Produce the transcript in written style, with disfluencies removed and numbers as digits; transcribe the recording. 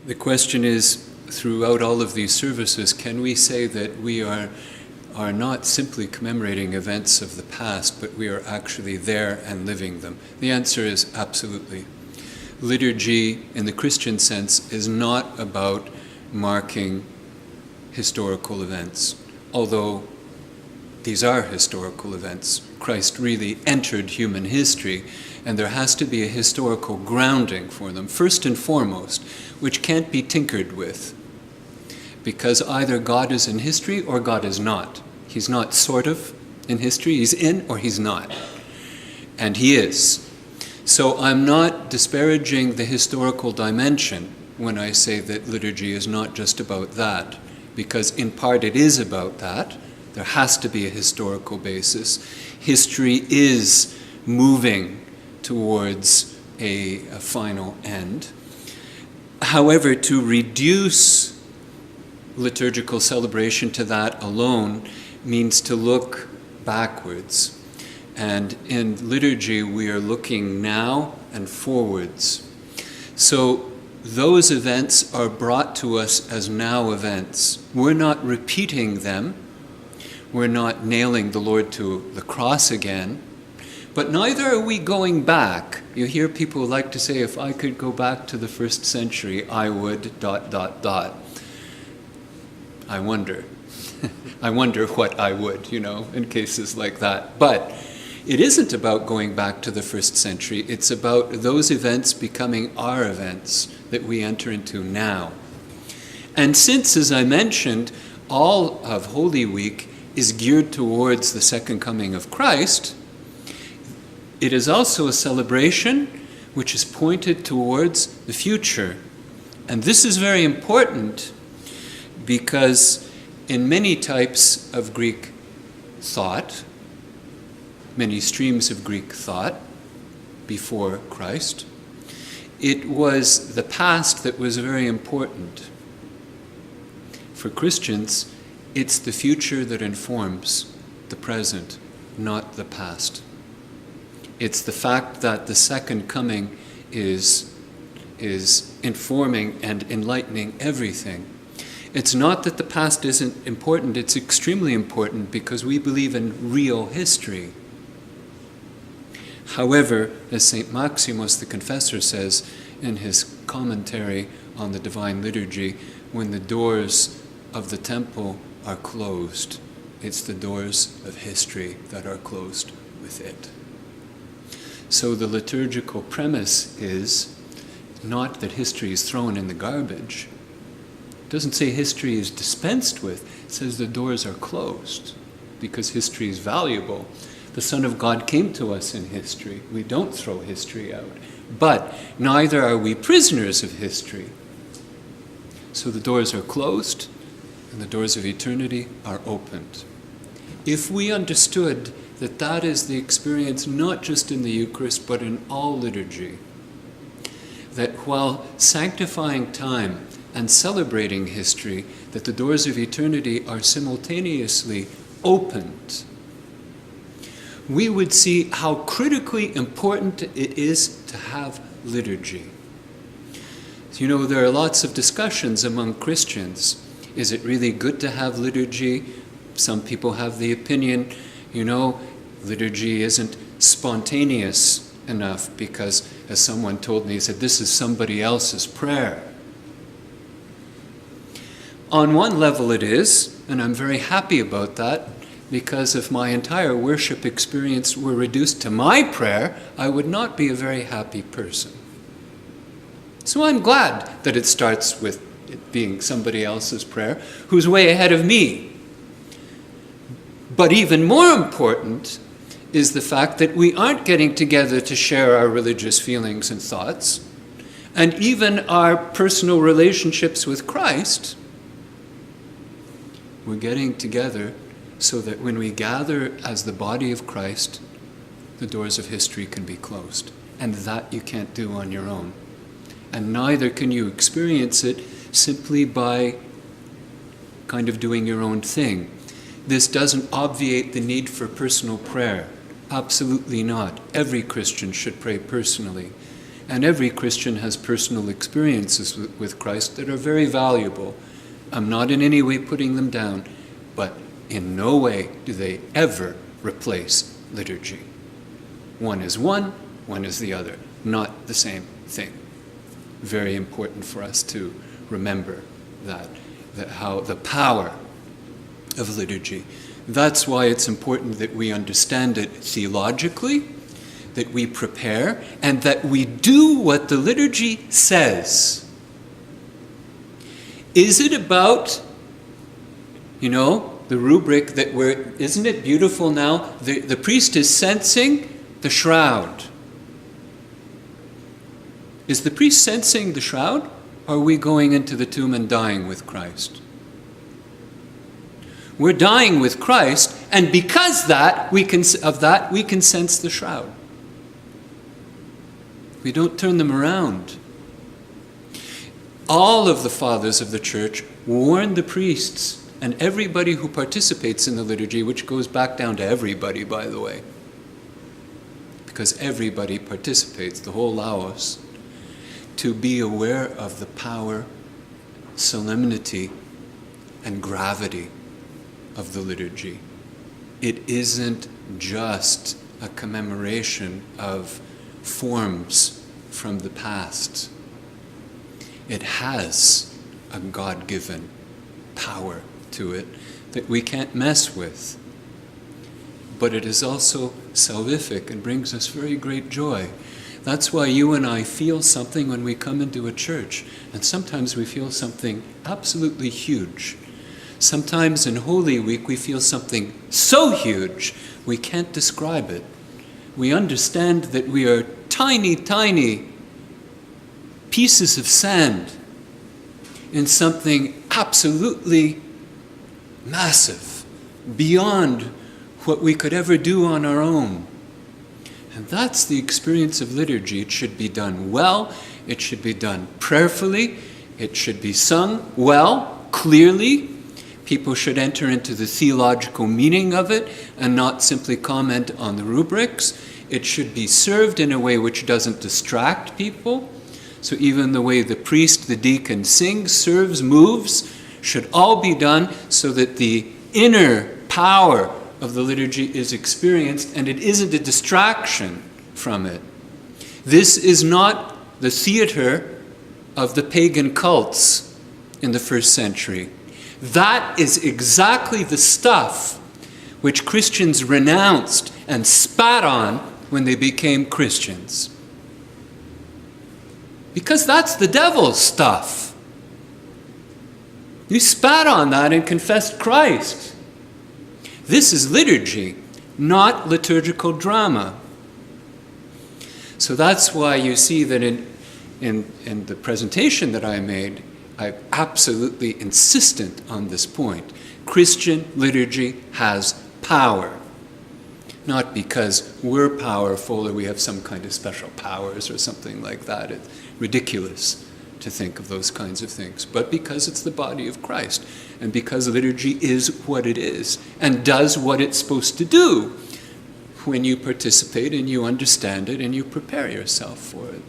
The question is, throughout all of these services, can we say that we are not simply commemorating events of the past, but we are actually there and living them? The answer is absolutely. Liturgy, in the Christian sense, is not about marking historical events, although these are historical events. Christ really entered human history, and there has to be a historical grounding for them, first and foremost, which can't be tinkered with, because either God is in history or God is not. He's not sort of in history, he's in or he's not, and he is. So I'm not disparaging the historical dimension when I say that liturgy is not just about that, because in part it is about that. There has to be a historical basis. History is moving towards a final end. However, to reduce liturgical celebration to that alone means to look backwards. And in liturgy, we are looking now and forwards. So those events are brought to us as now events. We're not repeating them. We're not nailing the Lord to the cross again. But neither are we going back. You hear people like to say, if I could go back to the first century, I would ... I wonder. I wonder what I would, in cases like that. But it isn't about going back to the first century. It's about those events becoming our events that we enter into now. And since, as I mentioned, all of Holy Week is geared towards the second coming of Christ, it is also a celebration which is pointed towards the future. And this is very important because in many types of Greek thought, many streams of Greek thought before Christ, it was the past that was very important. For Christians, it's the future that informs the present, not the past. It's the fact that the second coming is informing and enlightening everything. It's not that the past isn't important, it's extremely important because we believe in real history. However, as St. Maximus the Confessor says in his commentary on the Divine Liturgy, when the doors of the temple are closed, it's the doors of history that are closed with it. So the liturgical premise is not that history is thrown in the garbage. It doesn't say history is dispensed with. It says the doors are closed because history is valuable. The Son of God came to us in history. We don't throw history out. But neither are we prisoners of history. So the doors are closed and the doors of eternity are opened. If we understood that that is the experience not just in the Eucharist but in all liturgy, that while sanctifying time and celebrating history, that the doors of eternity are simultaneously opened, we would see how critically important it is to have liturgy. There are lots of discussions among Christians. Is it really good to have liturgy? Some people have the opinion, liturgy isn't spontaneous enough because, as someone told me, he said, this is somebody else's prayer. On one level it is, and I'm very happy about that, because if my entire worship experience were reduced to my prayer, I would not be a very happy person. So I'm glad that it starts with it being somebody else's prayer, who's way ahead of me. But even more important is the fact that we aren't getting together to share our religious feelings and thoughts, and even our personal relationships with Christ. We're getting together so that when we gather as the body of Christ, the doors of history can be closed. And that you can't do on your own. And neither can you experience it simply by kind of doing your own thing. This doesn't obviate the need for personal prayer. Absolutely not. Every Christian should pray personally. And every Christian has personal experiences with Christ that are very valuable. I'm not in any way putting them down, but in no way do they ever replace liturgy. One is one is the other, not the same thing. Very important for us to remember that how the power of liturgy. That's why it's important that we understand it theologically, that we prepare, and that we do what the liturgy says. Is it about, the rubric that isn't it beautiful now? The priest is sensing the shroud. Is the priest sensing the shroud? Or are we going into the tomb and dying with Christ? We're dying with Christ, and because we can sense the shroud. We don't turn them around. All of the fathers of the church warned the priests and everybody who participates in the liturgy, which goes back down to everybody, by the way, because everybody participates, the whole Laos, to be aware of the power, solemnity, and gravity of the liturgy. It isn't just a commemoration of forms from the past. It has a God-given power to it that we can't mess with. But it is also salvific and brings us very great joy. That's why you and I feel something when we come into a church. And sometimes we feel something absolutely huge. Sometimes in Holy Week we feel something so huge we can't describe it. We understand that we are tiny, tiny pieces of sand in something absolutely massive, beyond what we could ever do on our own. And that's the experience of liturgy. It should be done well, it should be done prayerfully, it should be sung well, clearly. People should enter into the theological meaning of it and not simply comment on the rubrics. It should be served in a way which doesn't distract people. So even the way the priest, the deacon sings, serves, moves, should all be done so that the inner power of the liturgy is experienced and it isn't a distraction from it. This is not the theater of the pagan cults in the first century. That is exactly the stuff which Christians renounced and spat on when they became Christians. Because that's the devil's stuff. You spat on that and confessed Christ. This is liturgy, not liturgical drama. So that's why you see that in the presentation that I made, I'm absolutely insistent on this point. Christian liturgy has power. Not because we're powerful or we have some kind of special powers or something like that. It's ridiculous to think of those kinds of things. But because it's the body of Christ, and because liturgy is what it is and does what it's supposed to do when you participate and you understand it and you prepare yourself for it.